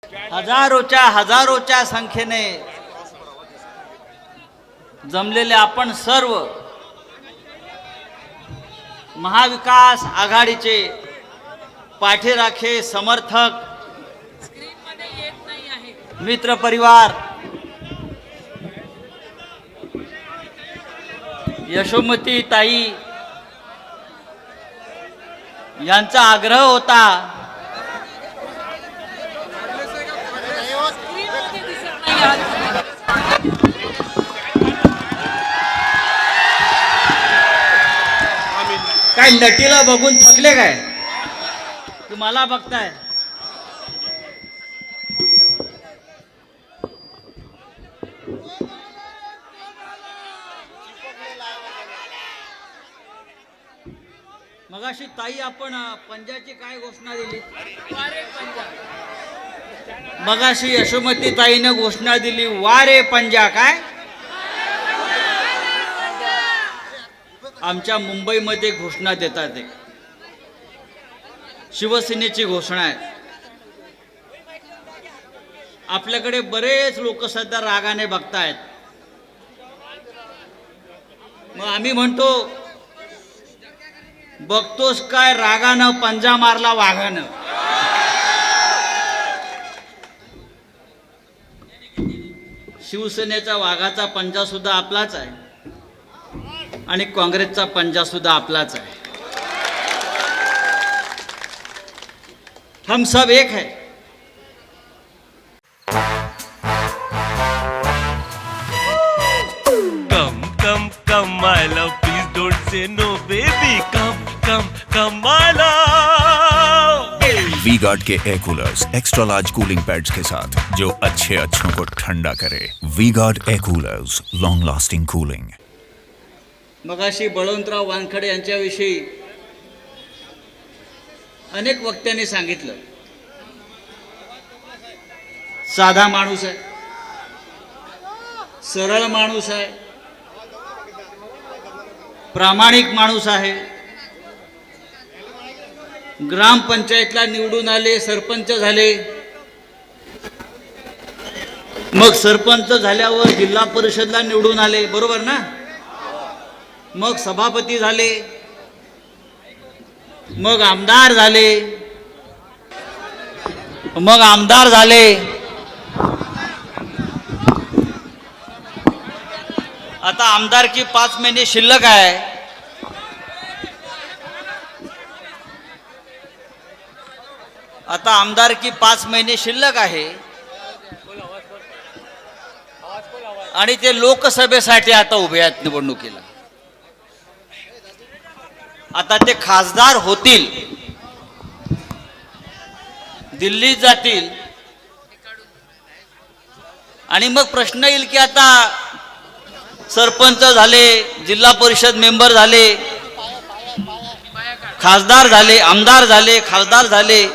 हजारोच्या संख्येने जमलेले आपण सर्व महाविकास आघाडीचे पाठीराखे समर्थक मित्र परिवार यशोमती ताई यांचा आग्रह होता काय नटीला बघून थकले काय तुम्हाला बघताय मगाशी ताई आपण पंजाची काय घोषणा दिली मगाशी यशोमती ताईने घोषणा दिली वारे पंजा काय आमच्या मुंबईमध्ये घोषणा देतात ते शिवसेनेची घोषणा आहे आपल्याकडे बरेच लोक सध्या रागाने बघतायत मग आम्ही म्हणतो बघतोस काय रागानं पंजा मारला वाघानं शिवसेनेचा वाघाचा पंजा सुद्धा आपलाच आहे आणि काँग्रेसचा पंजा सुद्धा आपलाच आहे हम सब एक है Come, come, come, my love, please don't say no, baby. Come, come, come, my love. V Guard के air coolers extra large cooling pads के साथ जो अच्छों को ठंडा करे। V Guard air coolers, long lasting cooling. मगाशी बळवंतराव वानखडे यांच्याविषयी अनेक वक्त्यांनी सांगितलं साधा माणूस आहे सरळ माणूस आहे प्रामाणिक माणूस आहे ग्रामपंचायतला निवडून आले सरपंच झाले मग सरपंच झाल्यावर जिल्हा परिषदला निवडून आले बरोबर ना मग सभापती झाले मग आमदार झाले आता आमदारकी 5 महिने शिल्लक आहे आणि ते लोकसभेसाठी आता उभे आहेत निवडणुकीला आता ते खासदार होतील दिल्लीत जातील आणि मग प्रश्न येईल की आता सरपंच झाले जिल्हा परिषद मेंबर झाले खासदार झाले आमदार झाले खासदार झाले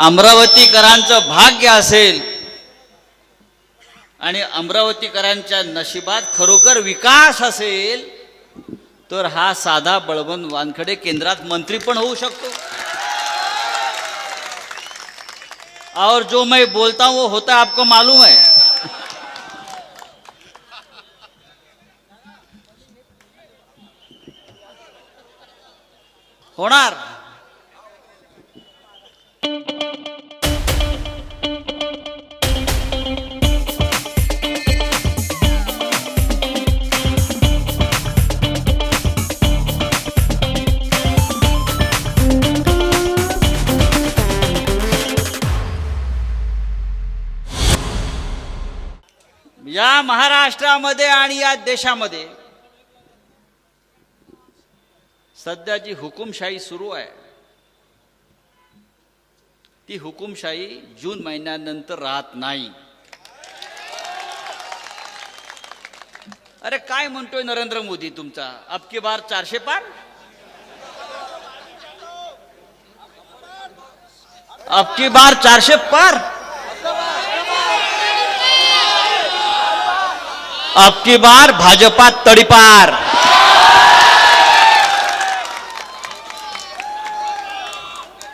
अमरावतीकरांचं भाग्य असेल आणि अमरावतीकरांच्या नशिबात खरोखर विकास असेल तर हा साधा बळवंत वानखडे केंद्रात मंत्री पण होऊ शकतो और जो मैं बोलता हूं वो होता है आपको मालूम है होणार या महाराष्ट्रामध्ये आणि या देशामध्ये सध्या जी हुकुमशाही सुरू आहे ती हुकुमशाही जून महिन्यानंतर राहत नाही अरे काय म्हणतोय नरेंद्र मोदी तुमचा, अब की बार 400 पार, अब की बार 400 पार, अब की बार भाजपा तड़ीपार।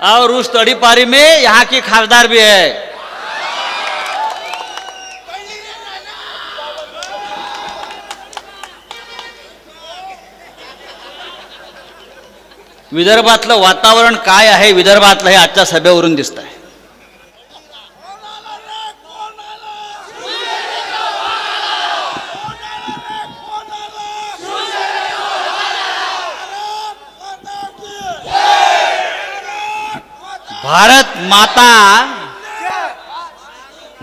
और उस तड़ीपारी में यहाँ की खासदार भी है। विदर्भातलं वातावरण काय आहे, विदर्भातलं हे आजच्या सभेवरून दिसत आहे।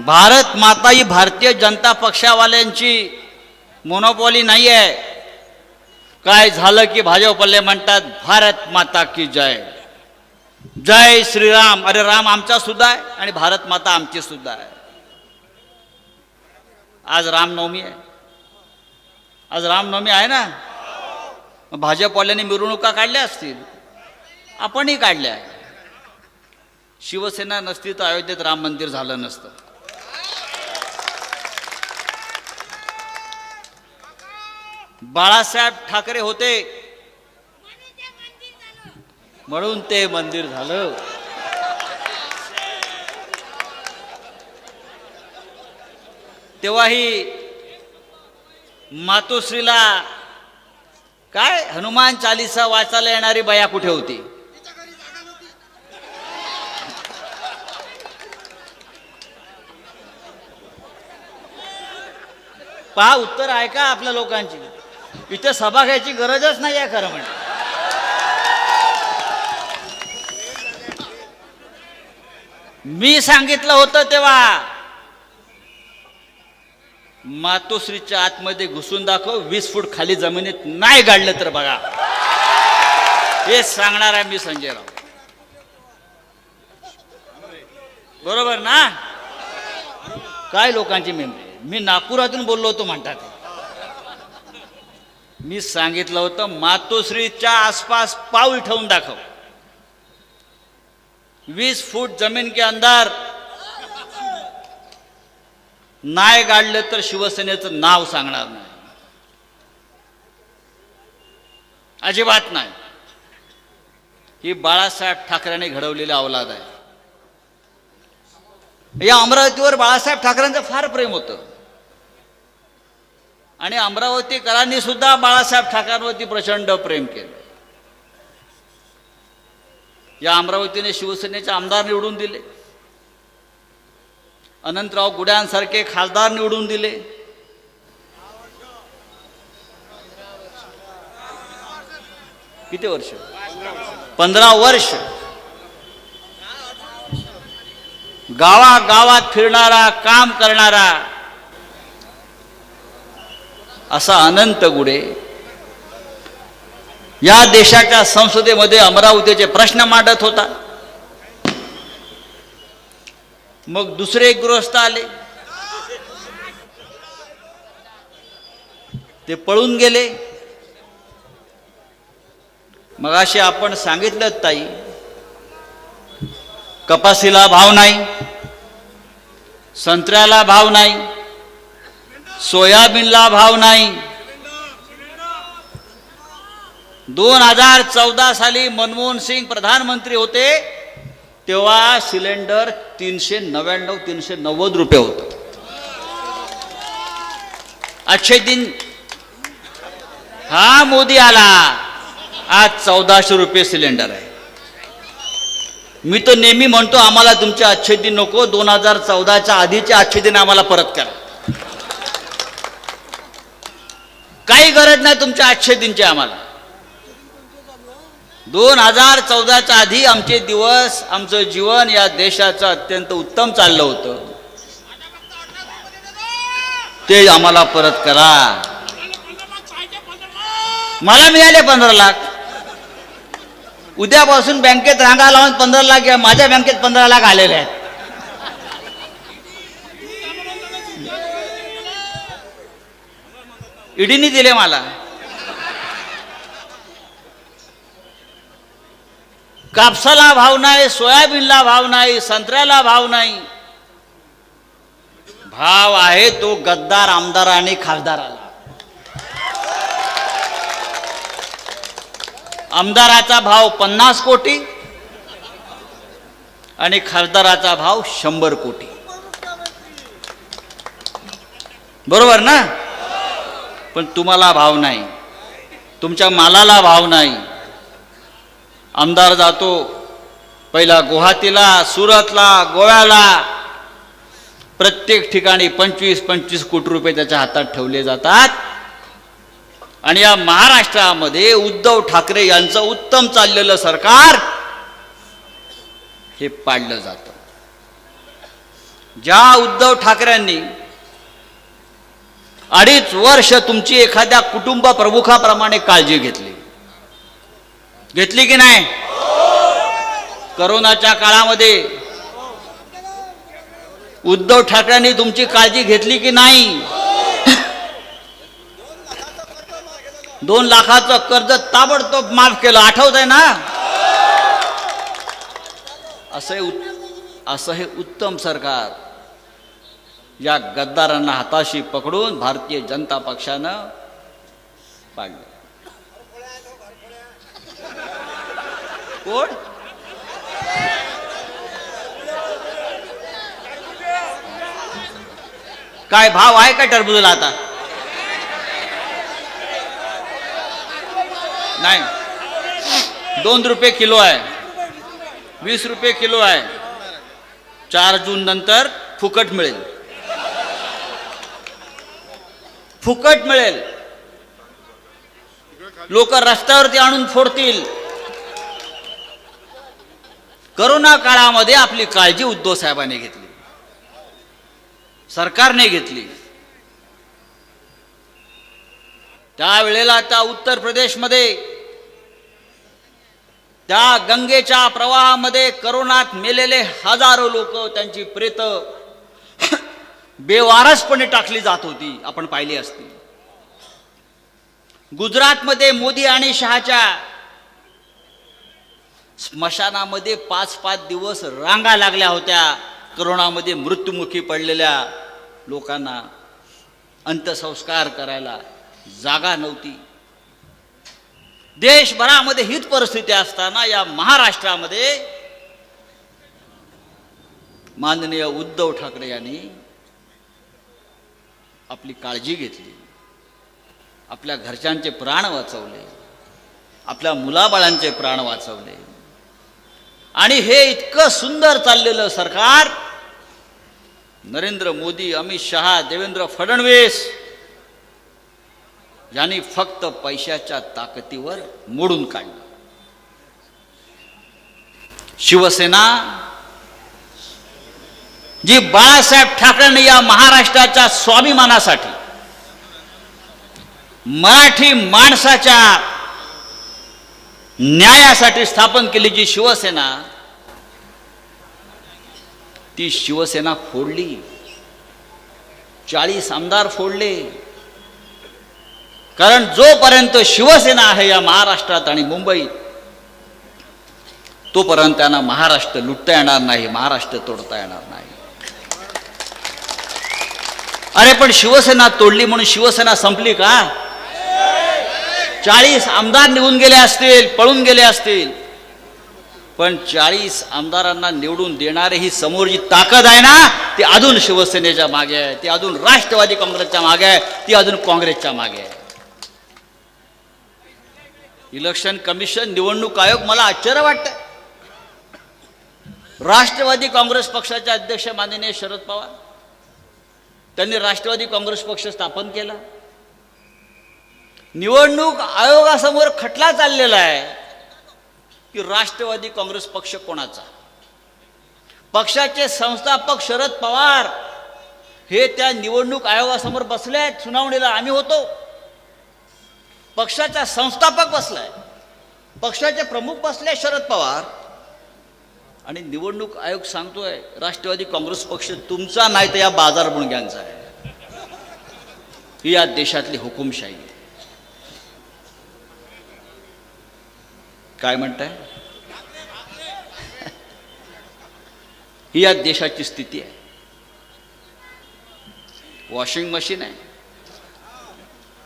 भारत माता ही भारतीय जनता पक्षावाल्यांची मोनोपॉली नाही आहे। काय झालं की भाजपले म्हणतात भारत माता की जय, जय श्रीराम। अरे राम आमचा सुद्धा आहे आणि भारत माता आमची सुद्धा आहे। आज रामनवमी आहे, आज रामनवमी आहे ना। भाजपवाल्यांनी मिरवणुका काढल्या असतील, आपणही काढल्या। शिवसेना नसती तर अयोध्येत राम मंदिर झालं नसतं। बाळासाहेब ठाकरे होते म्हणून ते मंदिर झालं। तेव्हाही मातोश्रीला काय हनुमान चालीसा वाचायला येणारी बाया कुठे होती? पहा, उत्तर आहे का आपल्या लोकांची? इथे सभा घ्यायची गरजच नाही आहे खरं म्हणजे। मी सांगितलं होतं तेव्हा मातोश्रीच्या आतमध्ये घुसून दाखव, 20 फूट खाली जमिनीत नाही गाडलं तर बघा, हे सांगणार आहे मी संजय राऊत। बरोबर ना? काय लोकांची मेमरी। मी नागपुरातून बोललो होतो म्हणतात, मी सांगितलं होतं मातोश्रीच्या आसपास पाऊल ठेवून दाखव, 20 फूट जमीन के अंदर नाही गाडलं तर शिवसेनेचं नाव सांगणार नाही, अजिबात नाही। ही बाळासाहेब ठाकरेंनी घडवलेली औलाद आहे। या अमरावतीवर बाळासाहेब ठाकरेंचं फार प्रेम होतं आणि अमरावतीकरांनी सुद्धा बाळासाहेब ठाकरेंवरती प्रचंड प्रेम केलं। या अमरावतीने शिवसेनेचे आमदार निवडून दिले, अनंतराव गुड्यांसारखे खासदार निवडून दिले। किती वर्ष? 15 वर्ष गावागावात फिरणारा, काम करणारा असा अनंत गुडे या देशाच्या संसदेमध्ये अमरावतीचे प्रश्न मांडत होता। मग दुसरे एक गृहस्थ आले, ते पळून गेले। मग असे आपण सांगितलं ताई, कपासीला भाव नाही, संत्र्याला भाव नाही, सोयाबीनला भाव नाही। 2014 साली मनमोहन सिंग प्रधानमंत्री होते तेव्हा सिलेंडर 390 रुपये होतं। अच्छे दिन हा मोदी आला, आज 1400 रुपये सिलेंडर आहे। मी तर नेहमी म्हणतो आम्हाला तुमचे अच्छे दिन नको, 2014च्या आधीचे अच्छे दिन आम्हाला परत करा। काही गरज नाही तुमच्या अच्छे दिनची आम्हाला। 2014च्या आधी आमचे दिवस, आमचं जीवन या देशाचं अत्यंत उत्तम चाललं होतं, ते आम्हाला परत करा। मला मिळाले 15 लाख, उद्यापासून बँकेत रांगा लावून 15 लाख घ्या, माझ्या बँकेत 15 लाख आलेले आहेत। ईडीने दिले मला. कापसाला भाव नाही, सोयाबीनला भाव नाही, संत्र्याला भाव नाही. भाव आहे तो गद्दार आमदार आणि खासदाराला. आमदाराचा भाव 50 कोटी आणि खासदाराचा भाव 100 कोटी. बरोबर ना? पण तुम्हाला भाव नाही, तुमच्या मालाला भाव नाही. आमदार जातो पहिला गुवाहाटीला, सुरतला, गोव्याला, प्रत्येक ठिकाणी 25-25 कोटी रुपये त्याच्या हातात ठेवले जातात. आणि या महाराष्ट्रामध्ये उद्धव ठाकरे यांचं उत्तम चाललेलं सरकार हे पाडलं जातं. ज्या उद्धव ठाकरेंनी 2.5 वर्ष तुमची एखाद्या कुटुंब प्रमुखाप्रमाणे काळजी घेतली की नाही? करोनाच्या काळामध्ये उद्धव ठाकरेंनी तुमची काळजी घेतली की नाही? 2 लाखाचं कर्ज ताबडतोब माफ केलं, आठवत आहे ना? असं हे उत्तम सरकार या गद्दारांना हाताशी पकडून भारतीय जनता पक्षानं पाडलं. कोण? काय भाव आहे का टरबूजला आता? नाही, 2 रुपये किलो आहे, 20 रुपये किलो आहे. 4 जून नंतर फुकट मिळेल, फुकट मिळेल. लोक रस्त्यावरती आणून फोडतील. करोना काळामध्ये आपली काळजी उद्धव साहेबांनी घेतली, सरकारने घेतली. त्यावेळेला त्या उत्तर प्रदेशमध्ये त्या गंगेच्या प्रवाहामध्ये करोनात मेलेले हजारो लोक, त्यांची प्रेत बेवारसपणे टाकली जात होती, आपण पाहिली असती. गुजरातमध्ये मोदी आणि शहाच्या स्मशानामध्ये 5-5 दिवस रांगा लागल्या होत्या करोनामध्ये मृत्युमुखी पडलेल्या लोकांना. अंत्यसंस्कार करायला जागा नव्हती. देशभरामध्ये हीच परिस्थिती असताना या महाराष्ट्रामध्ये माननीय उद्धव ठाकरे यांनी आपली काळजी घेतली, आपल्या घरच्यांचे प्राण वाचवले, आपल्या मुलाबाळांचे प्राण वाचवले. आणि हे इतकं सुंदर चाललेलं सरकार नरेंद्र मोदी, अमित शहा, देवेंद्र फडणवीस यांनी फक्त पैशाच्या ताकदीवर मोडून काढलं. शिवसेना जी बाळासाहेब ठाकरेंनी या महाराष्ट्राच्या स्वाभिमानासाठी, मराठी माणसाच्या न्यायासाठी स्थापन केली जी शिवसेना, ती शिवसेना फोडली. 40 आमदार फोडले. कारण जोपर्यंत शिवसेना आहे या महाराष्ट्रात आणि मुंबईत, तोपर्यंत त्यांना महाराष्ट्र लुटता येणार नाही, महाराष्ट्र तोडता येणार नाही. अरे पण शिवसेना तोडली म्हणून शिवसेना संपली का? 40 आमदार निघून गेले असतील, पळून गेले असतील, पण 40 आमदारांना निवडून देणारी ही समोर जी ताकद आहे ना, ती अजून शिवसेनेच्या मागे आहे, ती अजून राष्ट्रवादी काँग्रेसच्या मागे आहे, ती अजून काँग्रेसच्या मागे आहे. इलेक्शन कमिशन, निवडणूक आयोग, मला आश्चर्य वाटतं. राष्ट्रवादी काँग्रेस पक्षाचे अध्यक्ष माननीय शरद पवार, त्यांनी राष्ट्रवादी काँग्रेस पक्ष स्थापन केला. निवडणूक आयोगासमोर खटला चाललेला आहे की राष्ट्रवादी काँग्रेस पक्ष कोणाचा. पक्षाचे संस्थापक शरद पवार हे त्या निवडणूक आयोगासमोर बसले आहेत सुनावणीला. आम्ही होतो. पक्षाचा संस्थापक बसलाय, पक्षाचे प्रमुख बसले शरद पवार, आणि निवडणूक आयोग सांगतोय राष्ट्रवादी काँग्रेस पक्ष तुमचा नाही तर या बाजार बुणग्यांचा आहे. ही या देशातली हुकुमशाही आहे. काय म्हणताय? ही या देशाची स्थिती आहे. वॉशिंग मशीन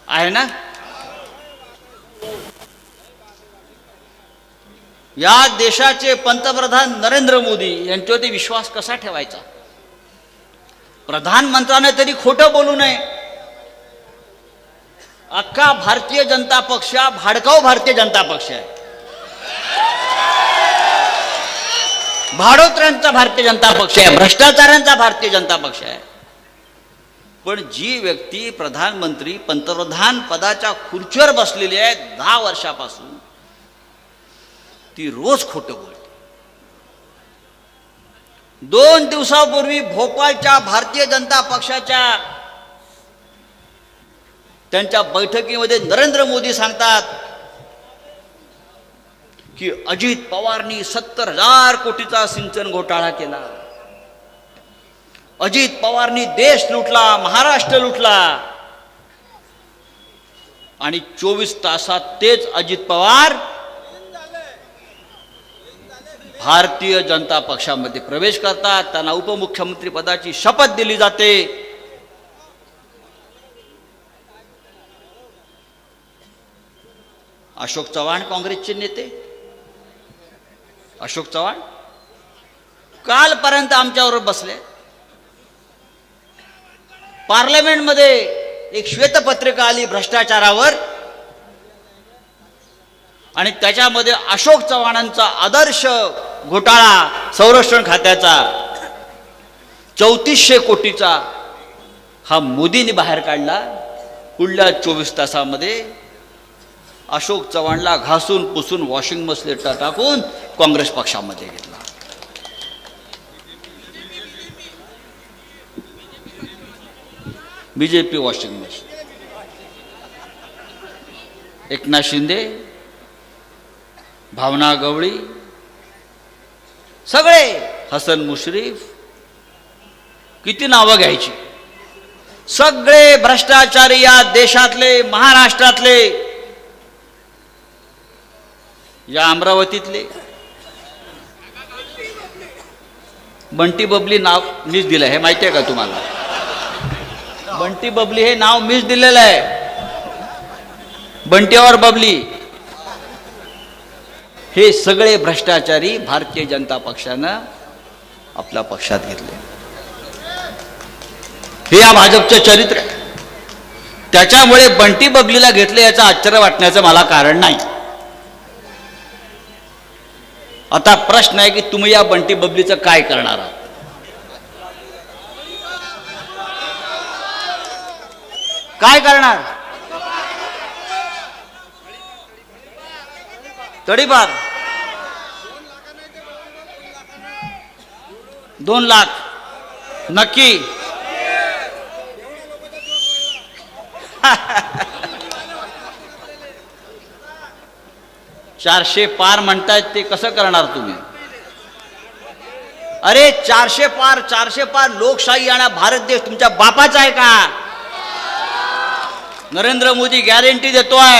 आहे ना? या देशाचे पंतप्रधान नरेंद्र मोदी यांच्यावरती विश्वास कसा ठेवायचा? प्रधानमंत्र्याने तरी खोटं बोलू नये. अख्खा भारतीय जनता पक्ष भाडकाऊ भारतीय जनता पक्ष आहे. भाडोत्र्यांचा भारतीय जनता पक्ष आहे, भ्रष्टाचारांचा भारतीय जनता पक्ष आहे. पण जी व्यक्ती प्रधानमंत्री पंतप्रधान पदाच्या खुर्चीवर बसलेली आहे 10 वर्षापासून, ती रोज खोटं बोलते. 2 दिवसापूर्वी भोपाळच्या भारतीय जनता पक्षाच्या त्यांच्या बैठकीमध्ये नरेंद्र मोदी सांगतात की अजित पवारनी 70,000 कोटीचा सिंचन घोटाळा केला. अजित पवारनी देश लुटला, महाराष्ट्र लुटला. आणि 24 तासात तेच अजित पवार भारतीय जनता पक्षामध्ये प्रवेश करतात. त्यांना उपमुख्यमंत्री पदाची शपथ दिली जाते. अशोक चव्हाण काँग्रेसचे नेते, अशोक चव्हाण कालपर्यंत आमच्याबरोबर बसले. पार्लमेंटमध्ये एक श्वेतपत्रिका आली भ्रष्टाचारावर आणि त्याच्यामध्ये अशोक चव्हाणांचा आदर्श घोटाळा संरक्षण खात्याचा 3400 कोटीचा हा मोदींनी बाहेर काढला. पुढल्या 24 तासामध्ये अशोक चव्हाणला घासून पुसून वॉशिंग मशीनला टाकून काँग्रेस पक्षामध्ये घेतला. BJP washing machine. Eknath Shinde, Bhavana Gawali, सगळे, हसन मुश्रीफ, किती नावं घ्यायची, सगळे भ्रष्टाचारी या देशातले, महाराष्ट्रातले, या अमरावतीतले. बंटी बबली नाव मीच दिलं, हे माहिती आहे का तुम्हाला? बंटी बबली हे नाव मीच दिलेलं आहे. बंटीवर बबली हे सगळे भ्रष्टाचारी भारतीय जनता पक्षानं आपल्या पक्षात घेतले. हे या भाजपचं चरित्र आहे. त्याच्यामुळे बंटी बबलीला घेतले याचं आश्चर्य वाटण्याचं मला कारण नाही. आता प्रश्न आहे की तुम्ही या बंटी बबलीचं काय करणार आहात? काय करणार? तडीपार 2 लाख नक्की. चारशे पार म्हणतायत ते कसं करणार तुम्ही? अरे 400 पार लोकशाही आणि भारत देश तुमच्या बापाचा आहे का? नरेंद्र मोदी गॅरंटी देतोय,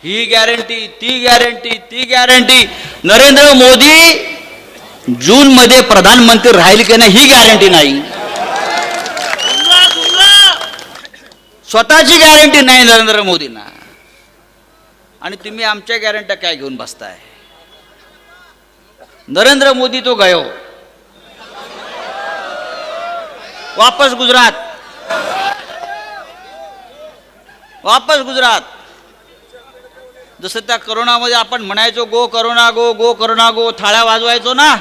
ही गॅरंटी, ती गॅरंटी, ती गॅरंटी. नरेंद्र मोदी जून मध्ये प्रधानमंत्री राहील की नाही ही गॅरंटी नाही. स्वतःची गॅरंटी नाही नरेंद्र मोदींना. आणि तुम्ही आमच्या गॅरंटी काय घेऊन बसताय? नरेंद्र मोदी तो गयो वापस गुजरात, वापस गुजरात. जसं त्या करोनामध्ये आपण म्हणायचो go corona go, go corona go, थाळ्या वाजवायचो ना,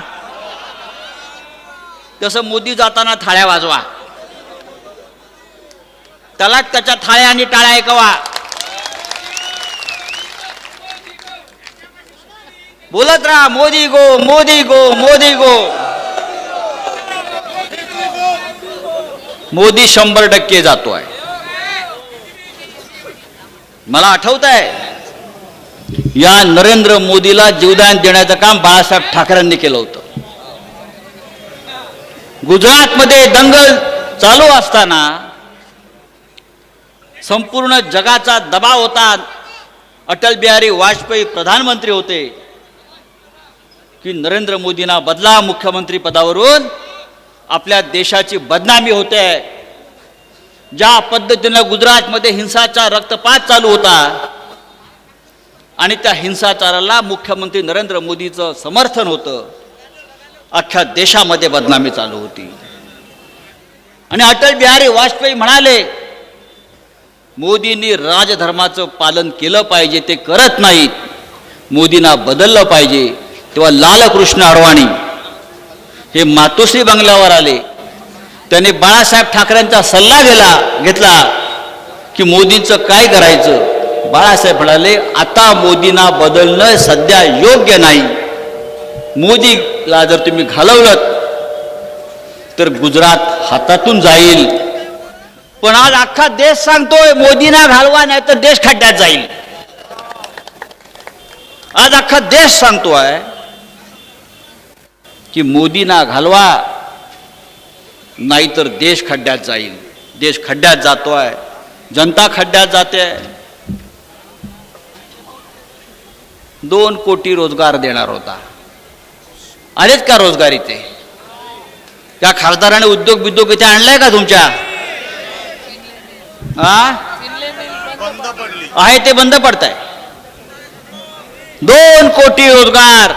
तसं मोदी जाताना थाळ्या वाजवा. त्याला त्याच्या थाळ्या आणि टाळ्या ऐकवा. बोलत राहा मोदी गो, मोदी गो, मोदी गो. मोदी 100% जातोय. मला आठवत आहे या नरेंद्र मोदीला जीवदान देण्याचं काम बाळासाहेब ठाकरेंनी केलं होतं. गुजरातमध्ये दंगल चालू असताना संपूर्ण जगाचा दबाव होता, अटल बिहारी वाजपेयी प्रधानमंत्री होते, की नरेंद्र मोदींना बदला मुख्यमंत्री पदावरून, आपल्या देशाची बदनामी होते. ज्या पद्धतीनं गुजरातमध्ये हिंसाचार रक्तपात चालू होता आणि त्या हिंसाचाराला मुख्यमंत्री नरेंद्र मोदीचं समर्थन होतं, अख्ख्या देशामध्ये बदनामी चालू होती. आणि अटल बिहारी वाजपेयी म्हणाले, मोदींनी राजधर्माचं पालन केलं पाहिजे, ते करत नाहीत, मोदींना बदललं पाहिजे. तेव्हा लालकृष्ण अडवाणी हे मातोश्री बंगल्यावर आले. त्यांनी बाळासाहेब ठाकरेंचा सल्ला घेतला की मोदींचं काय करायचं. बाळासाहेब म्हणाले, आता मोदींना बदलणं सध्या योग्य नाही. मोदीला जर तुम्ही घालवलं तर गुजरात हातातून जाईल. पण आज अख्खा देश सांगतोय मोदींना घालवा, नाही तर देश खड्ड्यात जाईल. आज अख्खा देश सांगतोय की मोदींना घालवा, नाहीतर देश खड्ड्यात जाईल. देश खड्ड्यात जातोय, जनता खड्ड्यात जाते. 2 कोटी रोजगार देणार होता, आलेच का रोजगार इथे? त्या खासदाराने उद्योग इथे आणलाय का तुमच्या? आहे ते बंद पडत आहे. 2 कोटी रोजगार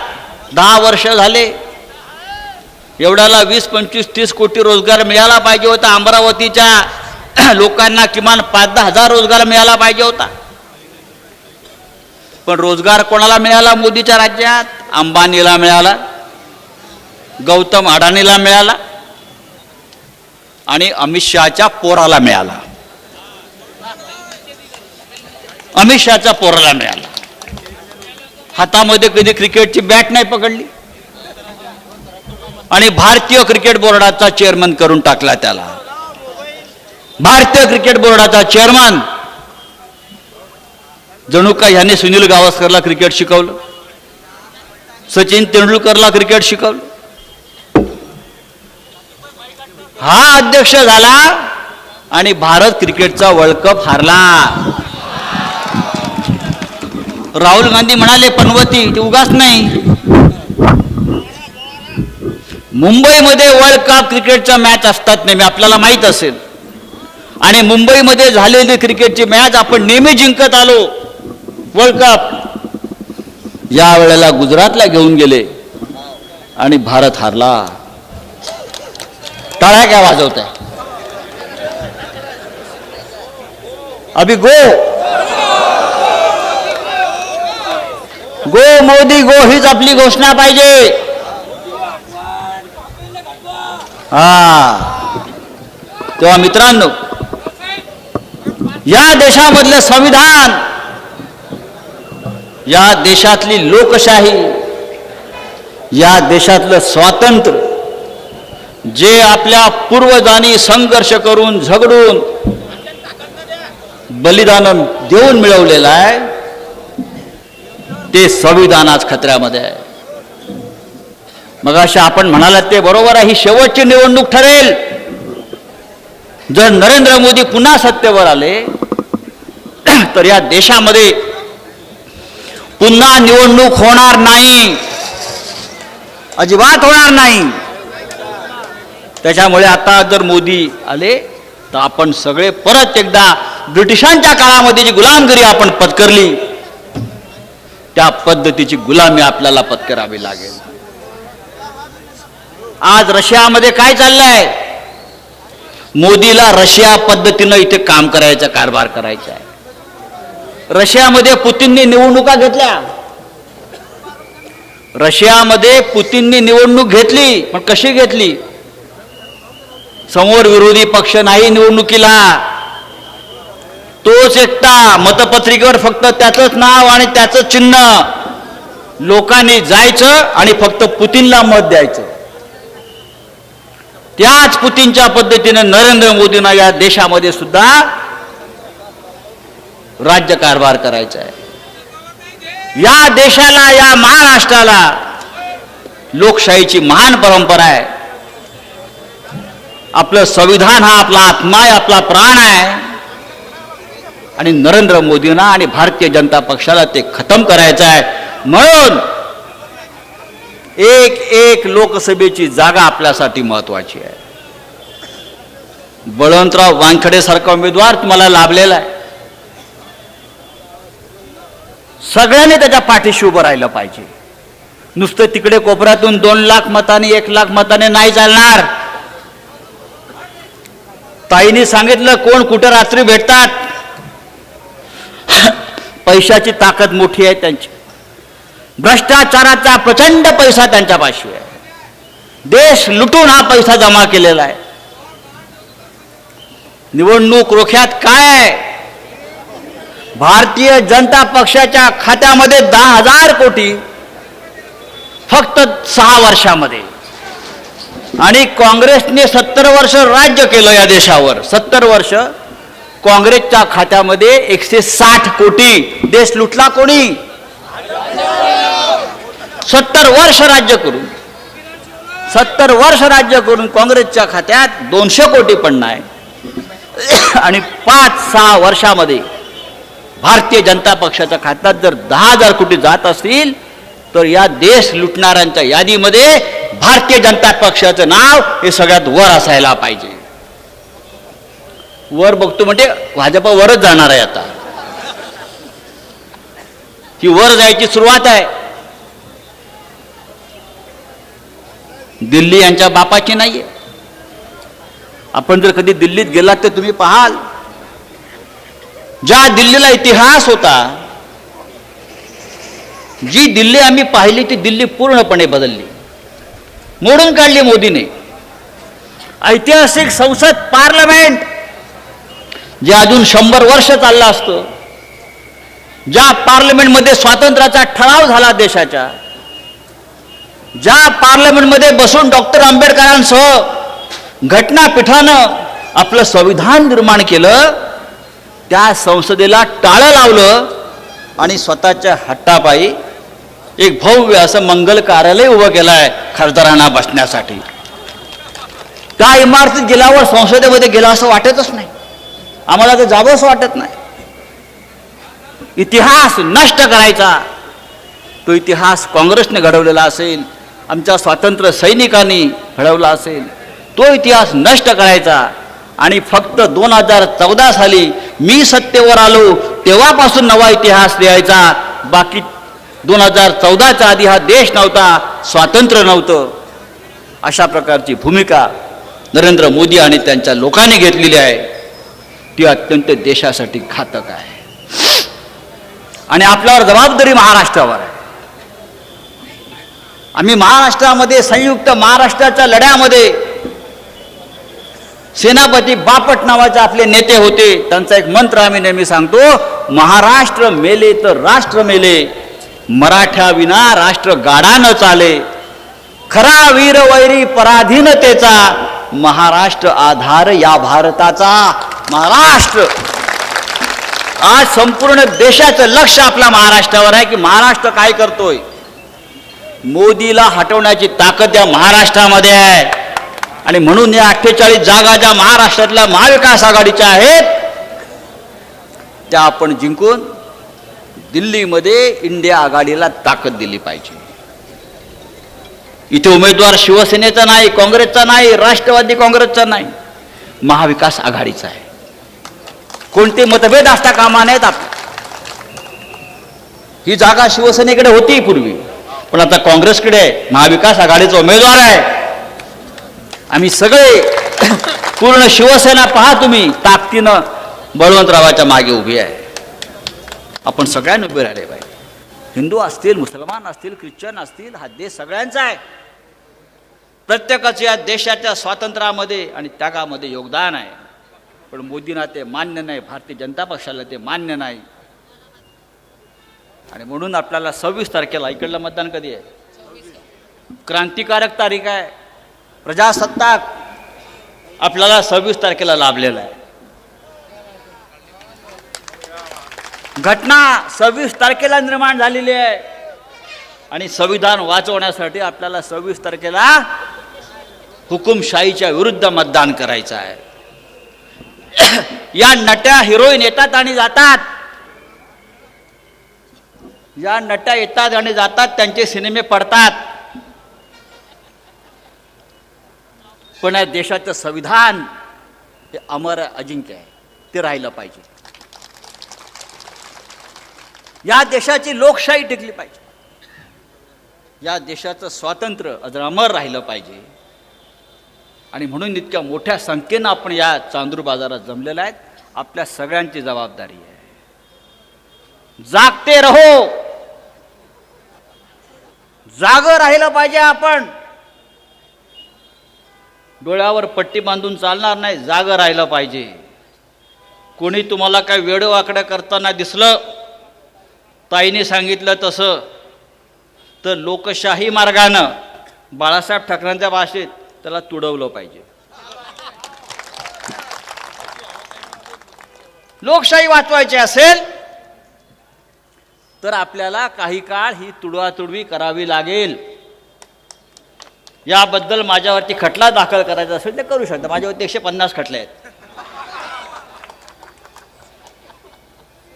10 वर्ष झाले. एवढ्याला 20, 25, 30 कोटी रोजगार मिळाला पाहिजे होता. अमरावतीच्या लोकांना किमान 5-10 हजार रोजगार मिळाला पाहिजे होता. पण रोजगार कोणाला मिळाला मोदीच्या राज्यात? अंबानीला मिळाला, गौतम अडाणीला मिळाला आणि अमित शहाच्या पोराला मिळाला. अमित शहाच्या पोराला मिळाला. हातामध्ये कधी क्रिकेटची बॅट नाही पकडली आणि भारतीय क्रिकेट बोर्डाचा चेअरमन करून टाकला त्याला. भारतीय क्रिकेट बोर्डाचा चेअरमन. जणू का ह्याने सुनील गावस्करला क्रिकेट शिकवलं, सचिन तेंडुलकरला क्रिकेट शिकवलं. हा अध्यक्ष झाला आणि भारत क्रिकेटचा वर्ल्ड कप हारला. राहुल गांधी म्हणाले पनवती, ते उगाच नाही. मुंबईमध्ये वर्ल्ड कप क्रिकेटच्या मॅच असतात नेहमी, आपल्याला माहित असेल. आणि मुंबईमध्ये झालेली क्रिकेटची मॅच आपण नेहमी जिंकत आलो वर्ल्ड कप. या वेळेला गुजरातला घेऊन गेले आणि भारत हारला. टाळ्या क्या वाजवत आहे? अभी गो मोदी गो हीच आपली घोषणा पाहिजे. तेव्हा मित्रांनो, या देशामधलं संविधान, या देशातली लोकशाही, या देशातलं स्वातंत्र्य जे आपल्या पूर्वजांनी संघर्ष करून झगडून बलिदान देऊन मिळवलेलं आहे, ते संविधान आज खतऱ्यामध्ये आहे. मग अशा आपण म्हणालात ते बरोबर आहे. ही शेवटची निवडणूक ठरेल. जर नरेंद्र मोदी पुन्हा सत्तेवर आले तर या देशामध्ये पुन्हा निवडणूक होणार नाही, अजिबात होणार नाही. त्याच्यामुळे आता जर मोदी आले तर आपण सगळे परत एकदा ब्रिटिशांच्या काळामध्ये जी गुलामगिरी आपण पत्करली, त्या पद्धतीची गुलामी आपल्याला पत्करावी लागेल. आज रशियामध्ये काय चाललंय? मोदीला रशिया पद्धतीनं इथे काम करायचं, कारभार करायचा आहे. रशियामध्ये पुतीनने निवडणुका घेतल्या. रशियामध्ये पुतीनने निवडणूक घेतली, पण कशी घेतली? समोर विरोधी पक्ष नाही निवडणुकीला, तोच एकटा मतपत्रिकेवर फक्त त्याचंच नाव आणि त्याचं चिन्ह. लोकांनी जायचं आणि फक्त पुतीनला मत द्यायचं. त्याच पुतीनच्या पद्धतीने नरेंद्र मोदींना या देशामध्ये सुद्धा राज्यकारभार करायचा आहे. या देशाला, या महाराष्ट्राला लोकशाहीची महान परंपरा आहे. आपलं संविधान हा आपला आत्मा आहे, आपला प्राण आहे. आणि नरेंद्र मोदींना आणि भारतीय जनता पक्षाला ते खतम करायचं आहे. म्हणून एक एक लोकसभेची जागा आपल्यासाठी महत्वाची आहे. बळवंतराव वानखडे सारखा उमेदवार तुम्हाला लाभलेला आहे. सगळ्यांनी त्याच्या पाठीशी उभं राहिलं पाहिजे. नुसतं तिकडे कोपऱ्यातून 2 लाख मतांनी 1 लाख मताने नाही चालणार. ताईंनी सांगितलं कोण कुठं रात्री भेटतात. पैशाची ताकद मोठी आहे त्यांची. भ्रष्टाचाराचा प्रचंड पैसा त्यांच्यापाशी आहे. देश लुटून हा पैसा जमा केलेला आहे. निवडणूक रोख्यात काय आहे? भारतीय जनता पक्षाच्या खात्यामध्ये 10,000 कोटी फक्त 6 वर्षामध्ये. आणि काँग्रेसने 70 वर्ष राज्य केलं या देशावर. 70 वर्ष काँग्रेसच्या खात्यामध्ये 160 कोटी. देश लुटला कोणी? 70 वर्ष राज्य करून 70 वर्ष राज्य करून काँग्रेसच्या खात्यात 200 कोटी पण नाही. आणि 5-6 वर्षामध्ये भारतीय जनता पक्षाच्या खात्यात जर 10,000 कोटी जात असतील तर या देश लुटणाऱ्यांच्या यादीमध्ये भारतीय जनता पक्षाचं नाव हे सगळ्यात वर असायला पाहिजे. वर बघतो म्हणजे भाजप वरच जाणार आहे. आता ही वर जायची सुरुवात आहे. दिल्ली यांच्या बापाची नाहीये. आपण जर कधी दिल्लीत गेलात तर तुम्ही पाहाल ज्या दिल्लीला इतिहास होता, जी दिल्ली आम्ही पाहिली ती दिल्ली पूर्णपणे बदलली, मोडून काढली मोदीने. ऐतिहासिक संसद पार्लमेंट जे अजून 100 वर्ष चाललं असतं, ज्या पार्लमेंटमध्ये स्वातंत्र्याचा ठराव झाला देशाच्या, ज्या पार्लमेंटमध्ये बसून डॉक्टर आंबेडकरांसह घटनापीठानं आपलं संविधान निर्माण केलं, त्या संसदेला टाळं लावलं आणि स्वतःच्या हट्टापायी एक भव्य असं मंगल कार्यालय उभं केलं आहे खासदारांना बसण्यासाठी. त्या इमारतीत गेल्यावर संसदेमध्ये गेला असं वाटतच नाही. आम्हाला ते जावं असं वाटत नाही. इतिहास नष्ट करायचा, तो इतिहास काँग्रेसने घडवलेला असेल, आमच्या स्वातंत्र्य सैनिकांनी घडवला असेल, तो इतिहास नष्ट करायचा. आणि फक्त 2014 साली मी सत्तेवर आलो तेव्हापासून नवा इतिहास लिहायचा. बाकी 2014च्या आधी हा देश नव्हता, स्वातंत्र्य नव्हतं. अशा प्रकारची भूमिका नरेंद्र मोदी आणि त्यांच्या लोकांनी घेतलेली आहे. ती अत्यंत देशासाठी घातक आहे. आणि आपल्यावर जबाबदारी महाराष्ट्रावर आहे. आम्ही महाराष्ट्रामध्ये संयुक्त महाराष्ट्राच्या लढ्यामध्ये सेनापती बापट नावाचे आपले नेते होते. त्यांचा एक मंत्र आम्ही नेहमी सांगतो, महाराष्ट्र मेले तर राष्ट्र मेले, मराठ्या विना राष्ट्र गाडा न चाले, खरा वीर वैरी पराधीनतेचा, महाराष्ट्र आधार या भारताचा. महाराष्ट्र आज संपूर्ण देशाचं लक्ष आपल्या महाराष्ट्रावर आहे की महाराष्ट्र काय करतोय. मोदीला हटवण्याची ताकद या महाराष्ट्रामध्ये आहे. आणि म्हणून या 48 जागा ज्या महाराष्ट्रातल्या महाविकास आघाडीच्या आहेत त्या आपण जिंकून दिल्लीमध्ये इंडिया आघाडीला ताकद दिली पाहिजे. इथे उमेदवार शिवसेनेचा नाही, काँग्रेसचा नाही, राष्ट्रवादी काँग्रेसचा नाही, महाविकास आघाडीचा आहे. कोणते मतभेद असता कामा नयेत. ही जागा शिवसेनेकडे होती पूर्वी, पण आता काँग्रेसकडे महाविकास आघाडीचा उमेदवार आहे. आम्ही सगळे पूर्ण शिवसेना पहा तुम्ही ताकदीनं बळवंतरावाच्या मागे उभी आहे. आपण सगळ्यांनी उभे राहिले पाहिजे. हिंदू असतील, मुसलमान असतील, ख्रिश्चन असतील, हा देश सगळ्यांचा आहे. प्रत्येकाचं या देशाच्या स्वातंत्र्यामध्ये आणि त्यागामध्ये योगदान आहे. पण मोदींना ते मान्य नाही, भारतीय जनता पक्षाला ते मान्य नाही. आणि म्हणून आपल्याला 26 तारखेला इकडलं मतदान कधी आहे? क्रांतिकारक तारीख आहे. प्रजासत्ताक आपल्याला 26 तारखेला लाभलेला आहे. घटना 26 तारखेला निर्माण झालेली आहे. आणि संविधान वाचवण्यासाठी आपल्याला 26 तारखेला हुकुमशाहीच्या विरुद्ध मतदान करायचं आहे. या नट्या हिरोईन येतात आणि जातात, या नट्या येतात आणि जातात, त्यांचे सिनेमे पडतात, पण या देशाचं संविधान हे अमर अजिंक्य आहे, ते राहिलं पाहिजे. या देशाची लोकशाही टिकली पाहिजे, या देशाचं स्वातंत्र्य अमर राहिलं पाहिजे. आणि म्हणून इतक्या मोठ्या संख्येनं आपण या चांदूर बाजारात जमलेला आहेत. आपल्या सगळ्यांची जबाबदारी आहे. जागते रहो, जागं राहिलं पाहिजे. आपण डोळ्यावर पट्टी बांधून चालणार नाही, जागं राहिलं पाहिजे. कोणी तुम्हाला काय वेडवाकडं करताना दिसलं, ताईने सांगितलं तसं, तर लोकशाही मार्गानं बाळासाहेब ठाकरेंच्या भाषेत त्याला तुडवलं पाहिजे. लोकशाही वाचवायची असेल तर आपल्याला काही काळ ही तुडवातुडवी करावी लागेल. याबद्दल माझ्यावरती खटला दाखल करायचा असेल ते करू शकता. माझ्यावरती 150 खटले आहेत.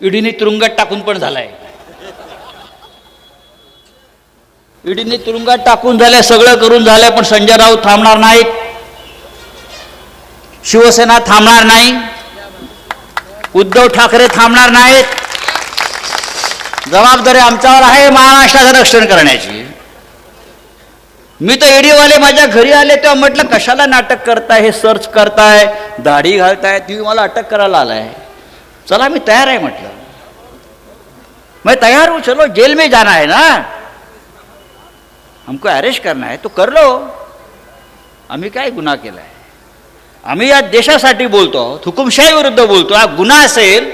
ईडीने तुरुंगात टाकून पण झालाय, ईडीने तुरुंगात टाकून झालंय, सगळं करून झालंय, पण संजय राऊत थांबणार नाहीत, शिवसेना थांबणार नाही, उद्धव ठाकरे थांबणार नाहीत. जबाबदारी आमच्यावर आहे महाराष्ट्राचं रक्षण करण्याची. मी तर ईडीवाले माझ्या घरी आले तेव्हा म्हटलं, कशाला नाटक करताय, हे सर्च करताय, दाढी घालताय, तुम्ही मला अटक करायला आलाय. चला मी तयार आहे म्हटलं. मैं तैयार हूं, चलो जेल में जाना है ना, हमको अरेस्ट करना है तो कर लो. आम्ही काय गुन्हा केलाय? आम्ही या देशासाठी बोलतो आहोत, हुकुमशाही विरुद्ध बोलतो. हा गुन्हा असेल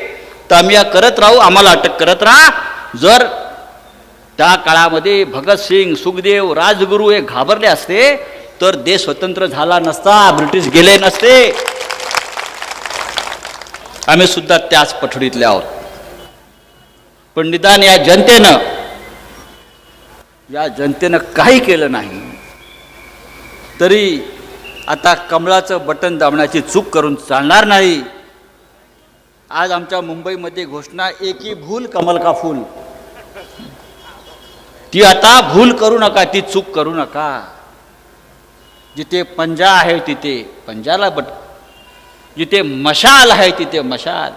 तर आम्ही या करत राहू, आम्हाला अटक करत राहा. जर त्या काळामध्ये भगतसिंग, सुखदेव, राजगुरू हे घाबरले असते तर देश स्वतंत्र झाला नसता, ब्रिटिश गेले नसते. आम्ही सुद्धा त्याच पठडीतले आहोत. पण निदान या जनतेनं काही केलं नाही तरी आता कमळाचं बटन दाबण्याची चूक करून चालणार नाही. आज आमच्या मुंबईमध्ये घोषणा, एक ही भूल कमल का फूल. ती आता भूल करू नका, ती चूक करू नका. जिथे पंजा आहे तिथे पंजाला जिथे मशाल आहे तिथे मशाल,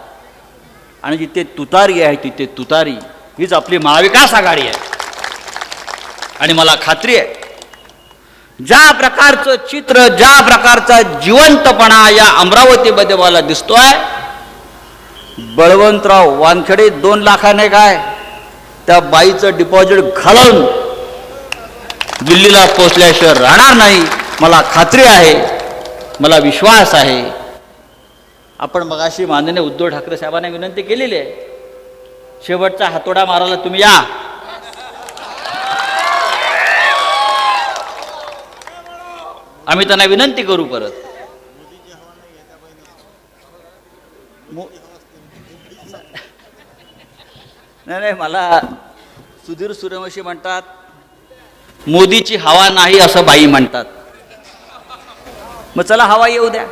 आणि जिथे तुतारी आहे तिथे तुतारी. हीच आपली महाविकास आघाडी आहे. आणि मला खात्री आहे, ज्या प्रकारचं चित्र, ज्या प्रकारचा जिवंतपणा या अमरावतीमध्ये मला दिसतोय, बळवंतराव वानखेडे 2 लाखाने काय त्या बाईचं डिपॉझिट घालून दिल्लीला पोहोचल्याशिवाय राहणार नाही. मला खात्री आहे, मला विश्वास आहे. आपण मगाशी माननीय उद्धव ठाकरे साहेबांना विनंती केलेली आहे, शेवटचा हातोडा मारायला तुम्ही या. आम्ही त्यांना विनंती करू परत. नाही, मला सुधीर सूर्यवंशी म्हणतात, मोदीची हवा नाही असं बाई म्हणतात. मग चला हवा येऊ द्या.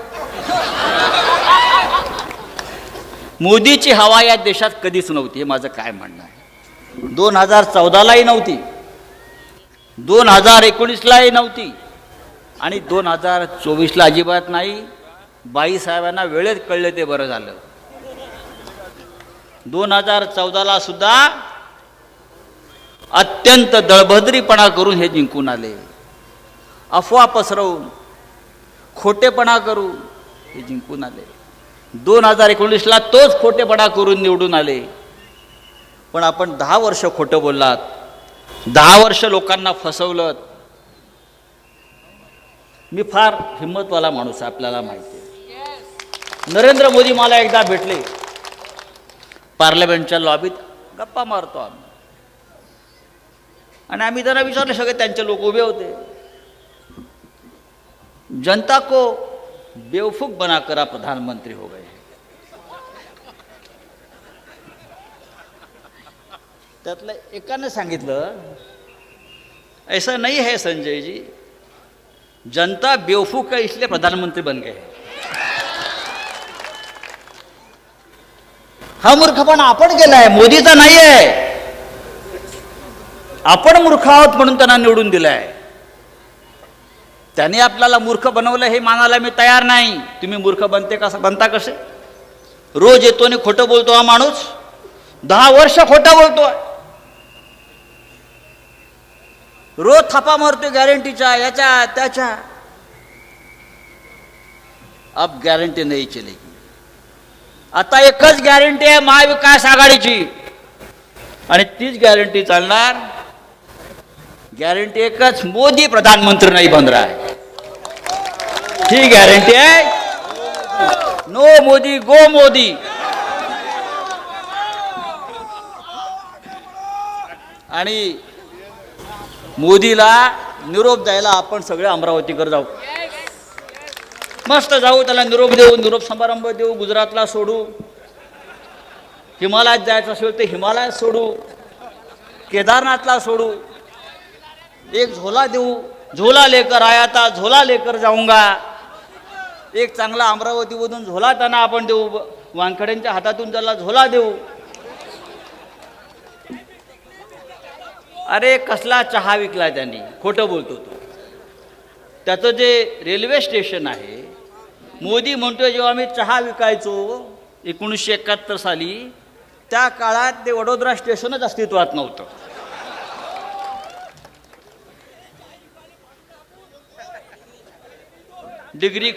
मोदीची हवा या देशात कधीच नव्हती, हे माझं काय म्हणणं आहे. 2014लाही नव्हती, 2019लाही नव्हती, आणि 2024ला अजिबात नाही. बाईसाहेबांना वेळेत कळले ते बरं झालं. 2014ला सुद्धा अत्यंत दळभद्रीपणा करून हे जिंकून आले. अफवा पसरवून, खोटेपणा करून हे जिंकून आले. 2019ला तोच खोटेपणा करून निवडून आले. पण आपण 10 वर्ष खोटं बोललात, 10 वर्ष लोकांना फसवलं. मी फार हिंमतवाला माणूस आहे, आपल्याला माहिती आहे. नरेंद्र मोदी मला एकदा भेटले पार्लमेंटच्या लॉबीत, गप्पा मारतो आम्ही, आणि आम्ही त्यांना विचारलं, सगळे त्यांचे लोक उभे होते, जनता को बेवकूफ बनाकर आप प्रधानमंत्री हो गए. त्यातलं एकाने सांगितलं, ऐसा नहीं है संजय जी, जनता बेवकूफ है इसलिए प्रधानमंत्री बन गए. हा मूर्खपणा आपण केलाय, मोदीचा नाही आहे. आपण मूर्ख आहोत म्हणून त्यांना निवडून दिलाय. त्यांनी आपल्याला मूर्ख बनवलं हे मानायला मी तयार नाही. तुम्ही मूर्ख बनता कसे? रोज येतो आणि खोटं बोलतो हा माणूस. 10 वर्ष खोटं बोलतोय. रोज थापा मारतोय गॅरंटीच्या, याच्या त्याच्या. अब गॅरंटी नाही चलेगी. आता एकच गॅरंटी आहे महाविकास आघाडीची, आणि तीच गॅरंटी चालणार. गॅरंटी एकच, मोदी प्रधानमंत्री नाही बन रहा है. ही गॅरंटी आहे. नो मोदी गो मोदी. आणि मोदीला निरोप द्यायला आपण सगळे अमरावतीकडे जाऊ. मस्त जाऊ, त्याला निरोप देऊ, निरोप समारंभ देऊ. गुजरातला सोडू, हिमालयात जायचं असेल तर हिमालयात सोडू, केदारनाथला सोडू. एक झोला देऊ, झोला लेकर आया था झोला लेकर जाऊंगा. एक चांगला अमरावतीमधून झोला त्यांना आपण देऊ, वानखड्यांच्या हातातून त्याला झोला देऊ. अरे कसला चहा विकला त्यांनी, खोटं बोलतो तो. त्याचं जे रेल्वे स्टेशन आहे, मोदी म्हणतोय जेव्हा आम्ही चहा विकायचो 1971 साली, त्या काळात ते वडोदरा स्टेशनच अस्तित्वात नव्हतं. डिग्री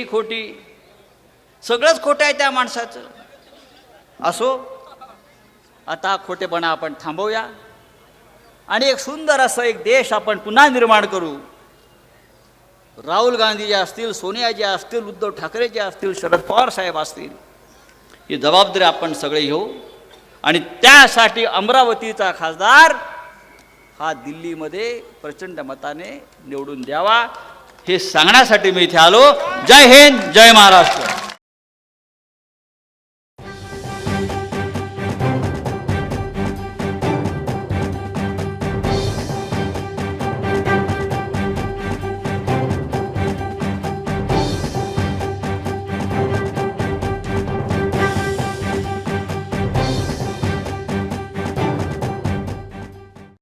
खोटी, सगळंच खोटं आहे त्या माणसाचं. असो, आता खोटेपणा आपण थांबवूया आणि एक सुंदर असं एक देश आपण पुन्हा निर्माण करू. राहुल गांधी जे असतील, सोनिया जे असतील, उद्धव ठाकरे जे असतील, शरद पवार साहेब असतील, ही जबाबदारी आपण सगळे घेऊ. आणि त्यासाठी अमरावतीचा खासदार हा दिल्लीमध्ये प्रचंड मताने निवडून द्यावा, हे सांगण्यासाठी मी इथे आलो. जय हिंद, जय महाराष्ट्र.